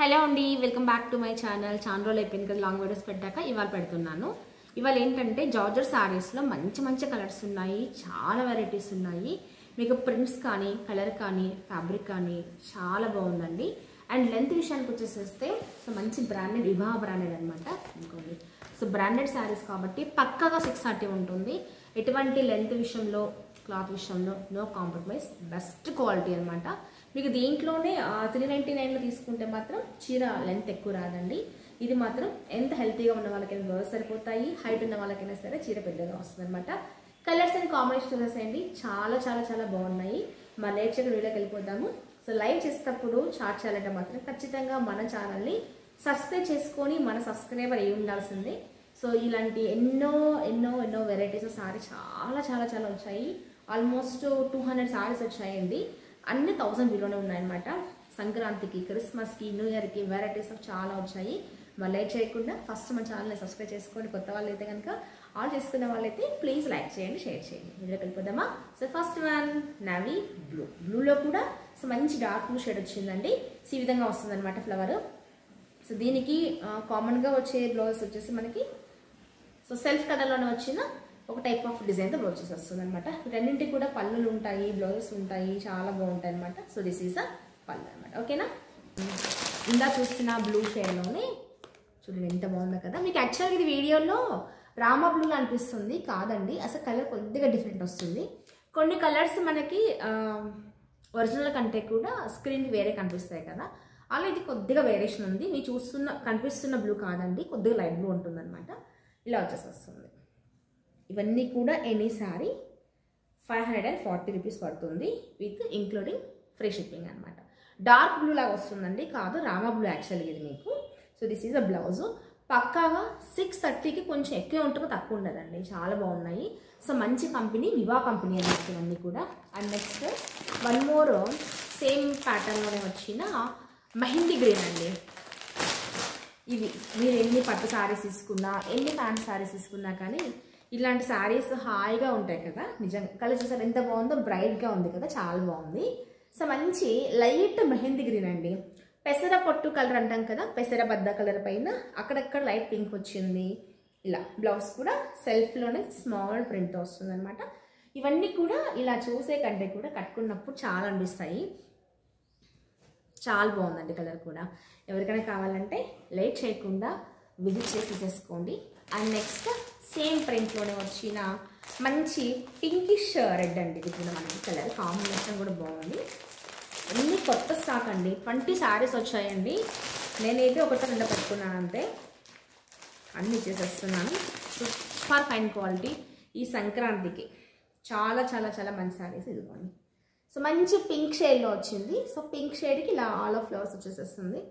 Hello అండి, welcome back to my channel. చాలా రోజులు అయిపోయింది కదా లాంగ్ వీడియోస్ పెట్టాక ఇవాళ పెడుతున్నాను. ఇవాళ ఏంటంటే జార్జెట్ శారీస్లో మంచి మంచి కలర్స్ ఉన్నాయి, చాలా వెరైటీస్ ఉన్నాయి. మీకు ప్రింట్స్ కానీ కలర్ కానీ ఫ్యాబ్రిక్ కానీ చాలా బాగుందండి. అండ్ లెంత్ విషయానికి వచ్చేసేస్తే సో మంచి బ్రాండెడ్ వివాహ బ్రాండెడ్ అనమాట. ఇంకోండి సో బ్రాండెడ్ శారీస్ కాబట్టి పక్కాగా 630 ఉంటుంది. ఎటువంటి లెంత్ విషయంలో క్లాత్ విషయంలో నో కాంప్రమైజ్, బెస్ట్ క్వాలిటీ అనమాట. మీకు దీంట్లోనే 399లో తీసుకుంటే మాత్రం చీర లెంత్ ఎక్కువ రాదండి. ఇది మాత్రం ఎంత హెల్తీగా ఉన్న వాళ్ళకైనా బ్లౌజ్ సరిపోతాయి, హైట్ ఉన్న వాళ్ళకైనా సరే చీర పెద్దగా వస్తుంది అనమాట. కలర్స్ అండ్ కాంబినేషన్ చూసేసేయండి, చాలా చాలా చాలా బాగున్నాయి. మన లేట్ చేయకుండా వీడియోకి వెళ్ళిపోతాము. సో లైవ్ చేసేటప్పుడు చార్ట్ చేయాలంటే మాత్రం ఖచ్చితంగా మన ఛానల్ని సబ్స్క్రైబ్ చేసుకొని మన సబ్స్క్రైబర్ అయి ఉండాల్సిందే. సో ఇలాంటి ఎన్నో ఎన్నో ఎన్నో వెరైటీస్ సారీ చాలా చాలా చాలా వచ్చాయి. ఆల్మోస్ట్ 200 సారీస్ వచ్చాయండి. అన్ని 1000 బిలోనే ఉన్నాయన్నమాట. సంక్రాంతికి, క్రిస్మస్కి, న్యూ ఇయర్కి వెరైటీస్ చాలా వచ్చాయి. మరి లేట్ చేయకుండా ఫస్ట్ మన ఛానల్ని సబ్స్క్రైబ్ చేసుకోండి. కొత్త వాళ్ళు అయితే కనుక ఆల్ చేసుకున్న వాళ్ళైతే ప్లీజ్ లైక్ చేయండి, షేర్ చేయండి. వీడియోకి వెళ్ళిపోదామా? So first one navy blue. బ్లూలో కూడా సో మంచి డార్క్ బ్లూ షేడ్ వచ్చిందండి. సో ఈ విధంగా వస్తుంది అనమాట ఫ్లవర్. సో దీనికి కామన్గా వచ్చే బ్లౌజ్ వచ్చేసి మనకి సో సెల్ఫ్ కలర్లోనే వచ్చిన ఒక టైప్ ఆఫ్ డిజైన్తో బ్లౌజెస్ వస్తుంది అనమాట. రెండింటికి కూడా పళ్ళులు ఉంటాయి, బ్లౌజెస్ ఉంటాయి, చాలా బాగుంటాయి అనమాట. సో దిస్ ఈజ్ అ పళ్ళు అనమాట. ఓకేనా? ఇందా చూస్తున్న బ్లూ షేడ్లోనే చూడండి ఎంత బాగుందో కదా. మీకు యాక్చువల్గా ఇది వీడియోలో రామా బ్లూలో అనిపిస్తుంది, కాదండి. అసలు కలర్ కొద్దిగా డిఫరెంట్ వస్తుంది. కొన్ని కలర్స్ మనకి ఒరిజినల్ కంటే కూడా స్క్రీన్కి వేరే కనిపిస్తాయి కదా, అలా ఇది కొద్దిగా వేరియేషన్ ఉంది. మీరు కనిపిస్తున్న బ్లూ కాదండి, కొద్దిగా లైట్ బ్లూ ఉంటుంది అనమాట. ఇలా వచ్చేసి వస్తుంది. ఇవన్నీ కూడా ఎనీ సారీ 540 రూపీస్ పడుతుంది, విత్ ఇంక్లూడింగ్ ఫ్రీ షిప్పింగ్ అనమాట. డార్క్ బ్లూ లాగా వస్తుందండి, కాదు రామా బ్లూ యాక్చువల్గా ఇది మీకు. So this is a blouse. పక్కాగా 630కి కొంచెం ఎక్కువ ఉంటుంది, తక్కువ ఉండదండి. చాలా బాగున్నాయి. సో మంచి కంపెనీ, వివా కంపెనీ అనమాట ఇవన్నీ కూడా. And next one more same ప్యాటర్న్లోనే వచ్చిన మెహందీ గ్రీన్ అండి. ఇవి మీరు ఎన్ని పట్టు శారీస్ తీసుకున్నా, ఎన్ని ప్యాంట్ శారీస్ తీసుకున్నా కానీ ఇలాంటి శారీస్ హాయిగా ఉంటాయి కదా. నిజంగా కలర్ చూసారు ఎంత బాగుందో, బ్రైట్గా ఉంది కదా, చాలా బాగుంది. సో మంచి లైట్ మెహందీ గ్రీన్ అండి. పెసర పొట్టు కలర్ అంటాం కదా, పెసర బద్ద కలర్ పైన అక్కడక్కడ లైట్ పింక్ వచ్చింది. ఇలా బ్లౌజ్ కూడా సెల్ఫ్లోనే స్మాల్ ప్రింట్తో వస్తుంది అనమాట. ఇవన్నీ కూడా ఇలా చూసే కంటే కూడా కట్టుకున్నప్పుడు చాలా అనిపిస్తాయి. చాలా బాగుందండి కలర్ కూడా. ఎవరికైనా కావాలంటే లేట్ చేయకుండా విజిట్ చేసి తీసేసుకోండి. అండ్ నెక్స్ట్ సేమ్ ప్రింట్లోనే వచ్చిన మంచి పింకిష్ రెడ్ అండి. ఇది కూడా మనకి కలర్ కాంబినేషన్ కూడా బాగుంది. అన్ని కొత్త స్టాక్ అండి. 20 శారీస్ వచ్చాయండి. నేనైతే ఒకటి రెండు పెట్టుకున్నాను అంతే, అన్నీ ఇచ్చేసేస్తున్నాను. Super fine quality. ఈ సంక్రాంతికి చాలా చాలా చాలా మంచి శారీస్ ఇదిగోండి. సో మంచి పింక్ షేడ్లో వచ్చింది. సో పింక్ షేడ్కి ఇలా ఆల్ ఆఫ్ ఫ్లవర్స్ వచ్చేసేస్తుంది.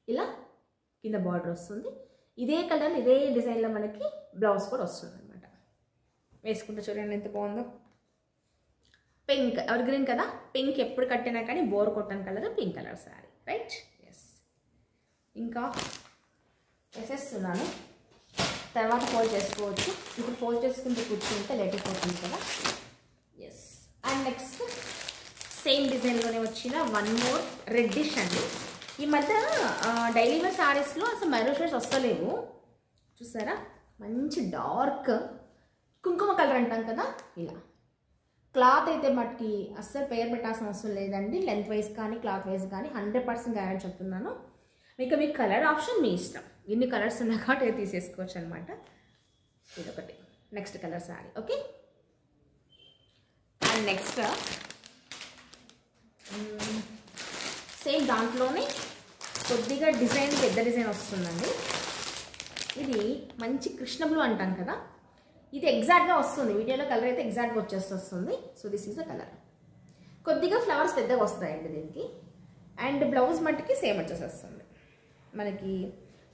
ఇలా కింద బార్డర్ వస్తుంది. ఇదే కలర్ ఇదే డిజైన్లో మనకి బ్లౌజ్ కూడా వస్తుంది అనమాట. వేసుకుంటే చూడండి ఎంత బాగుందో. పింక్ ఎవర్ గ్రీన్ కదా, పింక్ ఎప్పుడు కట్టినా కానీ బోర్ కొట్టని colour pink colour sari, right? Yes. ఇంకా వేసేస్తున్నాను, తర్వాత ఫోల్డ్ చేసుకోవచ్చు. ఇప్పుడు ఫోల్డ్ చేసుకుంటూ కూర్చుంటే లేట్ అయిపోతుంది కదా. ఎస్. అండ్ నెక్స్ట్ సేమ్ డిజైన్లోనే వచ్చిన వన్ మోర్ రెడ్డిష్ అండి. ఈ మధ్య డైలీ వేర్ శారీస్లో అసలు మెరూన్ షేడ్స్ వస్తలేవు, చూసారా? మంచి డార్క్ కుంకుమ కలర్ అంటాం కదా, ఇలా. క్లాత్ అయితే మట్టికి అస్సలు పేరు పెట్టాల్సిన అవసరం లేదండి. లెంత్ వైజ్ కానీ క్లాత్ వైజ్ కానీ 100% గ్యారెంటీ చెప్తున్నాను. మీకు కలర్ ఆప్షన్ మీ ఇష్టం. ఇన్ని కలర్స్ ఉన్నా కాబట్టి తీసేసుకోవచ్చు అనమాట. ఇదొకటి next colour sari. Okay. And next same దాంట్లోనే కొద్దిగా డిజైన్ పెద్ద డిజైన్ వస్తుందండి. ఇది మంచి కృష్ణ బ్లూ అంటాం కదా, ఇది ఎగ్జాక్ట్గా వస్తుంది. వీడియోలో కలర్ అయితే ఎగ్జాక్ట్గా వచ్చేస్తుంది. So this is a colour. కొద్దిగా ఫ్లవర్స్ పెద్దగా వస్తాయండి దీనికి. అండ్ బ్లౌజ్ మట్టికి సేమ్ వచ్చేసేస్తుంది మనకి.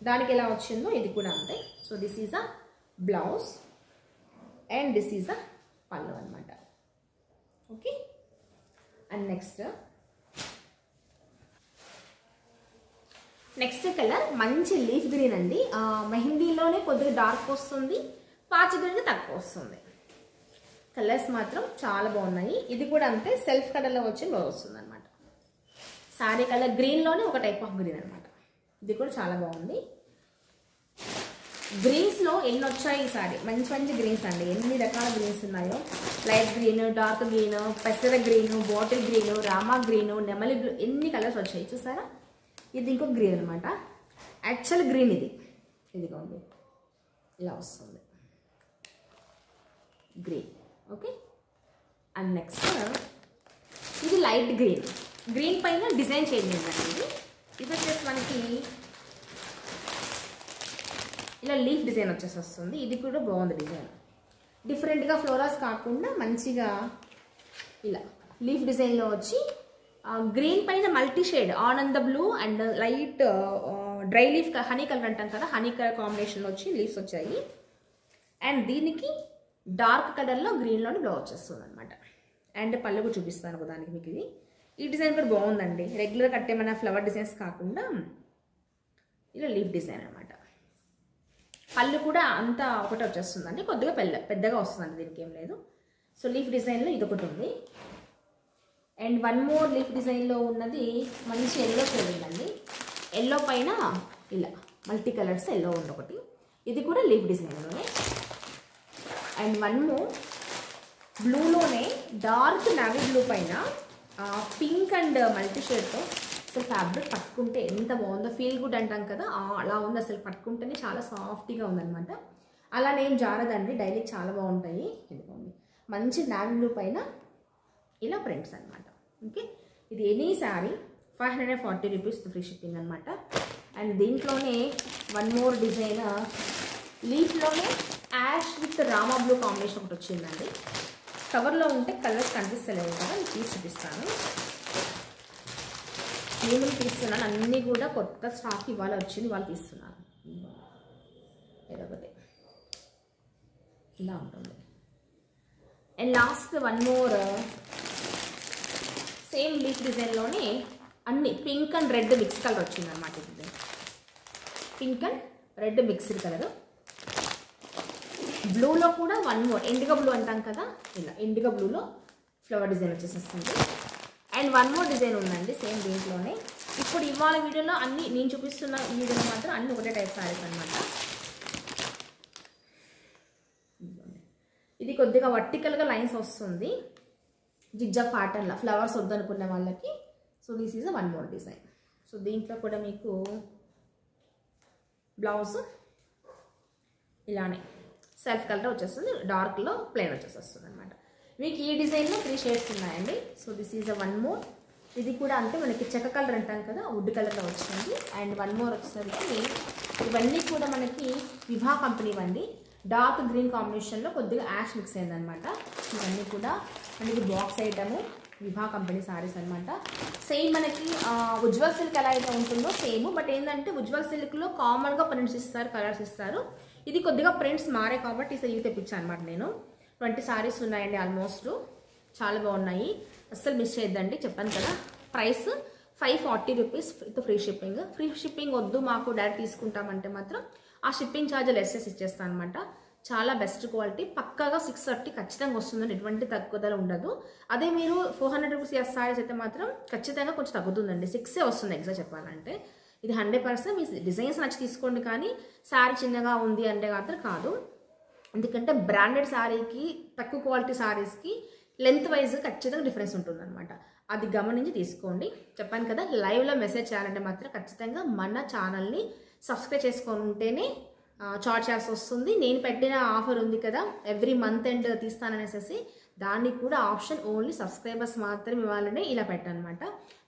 దానికి ఎలా వచ్చిందో ఇది కూడా అంతే. So this is a blouse and this is a పళ్ళు అనమాట. ఓకే. అండ్ నెక్స్ట్ కలర్ మంచి లీఫ్ గ్రీన్ అండి. మెహందీలోనే కొద్దిగా డార్క్ వస్తుంది, పాచి గ్రీన్ తక్కువ వస్తుంది. కలర్స్ మాత్రం చాలా బాగున్నాయి. ఇది కూడా అంతే, సెల్ఫ్ కలర్లో వచ్చి బ్లౌజ్ వస్తుంది అనమాట. శారీ కలర్ గ్రీన్లోనే ఒక టైప్ ఆఫ్ గ్రీన్ అనమాట. ఇది కూడా చాలా బాగుంది. గ్రీన్స్లో ఎన్ని వచ్చాయి ఈ సారీ, మంచి మంచి గ్రీన్స్ అండి. ఎన్ని రకాల గ్రీన్స్ ఉన్నాయో, లైట్ గ్రీన్, డార్క్ గ్రీన్, పెసర green, bottle green, Rama green, నెమలి గ్రీన్, ఎన్ని కలర్స్ వచ్చాయి చూసారా. ఇది ఇంకో గ్రీన్ అనమాట. యాక్చువల్ గ్రీన్ ఇదిగా ఉంది, ఇలా వస్తుంది గ్రీన్. ఓకే, అండ్ నెక్స్ట్ ఇది లైట్ గ్రీన్. గ్రీన్ పైన డిజైన్ చేంజ్ అయిందండి. ఇది వచ్చేసి మనకి ఇలా లీఫ్ డిజైన్ వచ్చేసి వస్తుంది. ఇది కూడా బాగుంది డిజైన్. డిఫరెంట్గా ఫ్లోరల్స్ కాకుండా మంచిగా ఇలా లీఫ్ డిజైన్లో వచ్చి గ్రీన్ పైన మల్టీ షేడ్ ఆనంద blue and light dry leaf honey colour అంటాం కదా, హనీ కలర్ కాంబినేషన్లో వచ్చి లీవ్స్ వచ్చాయి. అండ్ దీనికి డార్క్ కలర్లో గ్రీన్లోని బ్లౌజ్ వచ్చేస్తుంది అనమాట. అండ్ పళ్ళు కూడా చూపిస్తాను దానికి మీకు. ఈ డిజైన్ కూడా బాగుందండి. రెగ్యులర్ కట్టేమన్నా ఫ్లవర్ డిజైన్స్ కాకుండా ఇలా లీఫ్ డిజైన్ అనమాట. పళ్ళు కూడా అంతా ఒకటే వచ్చేస్తుందండి, కొద్దిగా పెద్దగా వస్తుందండి, దీనికి ఏం లేదు. సో లీఫ్ డిజైన్లో ఇది ఒకటి ఉంది. అండ్ వన్ మోర్ లీఫ్ డిజైన్లో ఉన్నది మంచి ఎల్లో షేడ్ ఉందండి. ఎల్లో పైన ఇలా మల్టీ కలర్స్ ఎల్లో ఉంది ఒకటి. ఇది కూడా లీఫ్ డిజైన్లోనే. అండ్ వన్ మోర్ బ్లూలోనే డార్క్ నావీ బ్లూ పైన పింక్ అండ్ మల్టీ షేడ్తో అసలు ఫ్యాబ్రిక్ పట్టుకుంటే ఎంత బాగుందో, ఫీల్ గుడ్ అంటాం కదా, అలా ఉంది. అసలు పట్టుకుంటేనే చాలా సాఫ్ట్గా ఉందన్నమాట. అలానే ఏం జారదండి, డైలీ చాలా బాగుంటాయి. ఇదిగోండి మంచి నావీ బ్లూ పైన ఇలా ప్రింట్స్ అనమాట. ఓకే, ఇది any sari 540 rupees free shipping అనమాట. అండ్ దీంట్లోనే వన్ మోర్ డిజైన్ లీఫ్లోనే ash with rama blue combination ఒకటి వచ్చిందండి. కవర్లో ఉంటే కలర్స్ కనిపిస్తలేవు కదా, నేను తీసి చూపిస్తాను. నేను తీస్తున్నాను, అన్నీ కూడా కొత్త స్టాక్ ఇవాళ వచ్చింది, వాళ్ళు తీస్తున్నాను. ఏదొకటి ఇలా ఉంటుంది. And last one more same leaf డిజైన్లోనే అన్ని pink and red mix colour వచ్చింది అనమాట. ఇది pink and red mixed colour. బ్లూలో కూడా వన్ మోర్ ఇండిగో బ్లూ అంటాం కదా, ఇలా ఇండిగో బ్లూలో ఫ్లవర్ డిజైన్ వచ్చేసేస్తుంది. అండ్ వన్ మోర్ డిజైన్ ఉందండి సేమ్ దీంట్లోనే. ఇప్పుడు ఇవాళ వీడియోలో అన్ని నేను చూపిస్తున్న ఈ వీడియోలో మాత్రం అన్ని ఒకటే టైప్ శారీస్ అనమాట. ఇది కొద్దిగా వర్టికల్గా లైన్స్ వస్తుంది, జిగ్జాగ్ ప్యాటర్న్లో ఫ్లవర్స్ వద్దనుకున్న వాళ్ళకి. So this is one more design. So దీంట్లో కూడా మీకు బ్లౌజ్ ఇలానే సెల్ఫ్ కలర్ వచ్చేస్తుంది, డార్క్లో ప్లెయిన్ వచ్చేస్తుంది అనమాట. మీకు ఈ డిజైన్లో 3 షేడ్స్ ఉన్నాయండి. So this is one more. ఇది కూడా అంతే, మనకి చెక్క కలర్ అంటాం కదా, వుడ్ కలర్లో వచ్చింది. అండ్ వన్ మోర్ వచ్చేసరికి ఇవన్నీ కూడా మనకి విభా కంపెనీ అండి. డార్క్ గ్రీన్ కాంబినేషన్లో కొద్దిగా యాష్ మిక్స్ అయిందనమాట. ఇవన్నీ కూడా మనకి బాక్స్ ఐటము విభా కంపెనీ సారీస్ అనమాట. సేమ్ మనకి ఉజ్వల్ సిల్క్ ఎలా అయితే ఉంటుందో సేమ్, బట్ ఏంటంటే ఉజ్వల్ సిల్క్లో కామన్గా ప్రింట్స్ ఇస్తారు, కలర్స్ ఇస్తారు. ఇది కొద్దిగా ప్రింట్స్ మారే కాబట్టి ఇవి తెప్పించాను అనమాట నేను. 20 సారీస్ ఉన్నాయండి ఆల్మోస్ట్, చాలా బాగున్నాయి, అస్సలు మిస్ చేయొద్దండి. చెప్పాను కదా, price 540 rupees with free shipping. Free shipping వద్దు మాకు డైరెక్ట్ తీసుకుంటామంటే మాత్రం ఆ షిప్పింగ్ ఛార్జ్ లెస్సెస్ ఇచ్చేస్తాను అనమాట. చాలా బెస్ట్ క్వాలిటీ, పక్కాగా 630 ఖచ్చితంగా వస్తుందండి, ఎటువంటి తగ్గుదల ఉండదు. అదే మీరు 400 రూపీస్ సారీస్ అయితే మాత్రం ఖచ్చితంగా కొంచెం తగ్గుతుందండి, 6 వస్తుంది ఎగ్జాక్ట్ చెప్పాలంటే. ఇది 100% మీ డిజైన్స్ నచ్చి తీసుకోండి, కానీ శారీ చిన్నగా ఉంది అంటే మాత్రం కాదు. ఎందుకంటే బ్రాండెడ్ శారీకి తక్కువ క్వాలిటీ శారీస్కి లెంత్ వైజ్ ఖచ్చితంగా డిఫరెన్స్ ఉంటుంది అనమాట. అది గమనించి తీసుకోండి. చెప్పాను కదా, లైవ్లో మెసేజ్ చేయాలంటే మాత్రం ఖచ్చితంగా మన ఛానల్ని సబ్స్క్రైబ్ చేసుకొని ఉంటేనే చార్జ్ చేయాల్సి వస్తుంది. నేను పెట్టిన ఆఫర్ ఉంది కదా, ఎవ్రీ మంత్ ఎండ్ తీస్తాననేసి, దానికి కూడా ఆప్షన్ ఓన్లీ సబ్స్క్రైబర్స్ మాత్రమే ఇవ్వాలనే ఇలా పెట్టానమాట.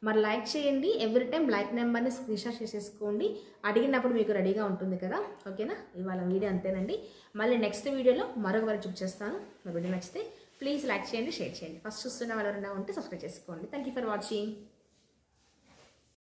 మరి లైక్ చేయండి, ఎవ్రీ టైం లైక్ నెంబర్ని స్క్రీన్షాట్ చేసేసుకోండి, అడిగినప్పుడు మీకు రెడీగా ఉంటుంది కదా. ఓకేనా, ఇవాళ వీడియో అంతేనండి. మళ్ళీ నెక్స్ట్ వీడియోలో మరొక వరకు చూపిస్తాను. మా వీడియో నచ్చితే ప్లీజ్ లైక్ చేయండి, షేర్ చేయండి. ఫస్ట్ చూస్తున్న వాళ్ళు ఎవరైనా ఉంటే సబ్స్క్రైబ్ చేసుకోండి. Thank you for watching.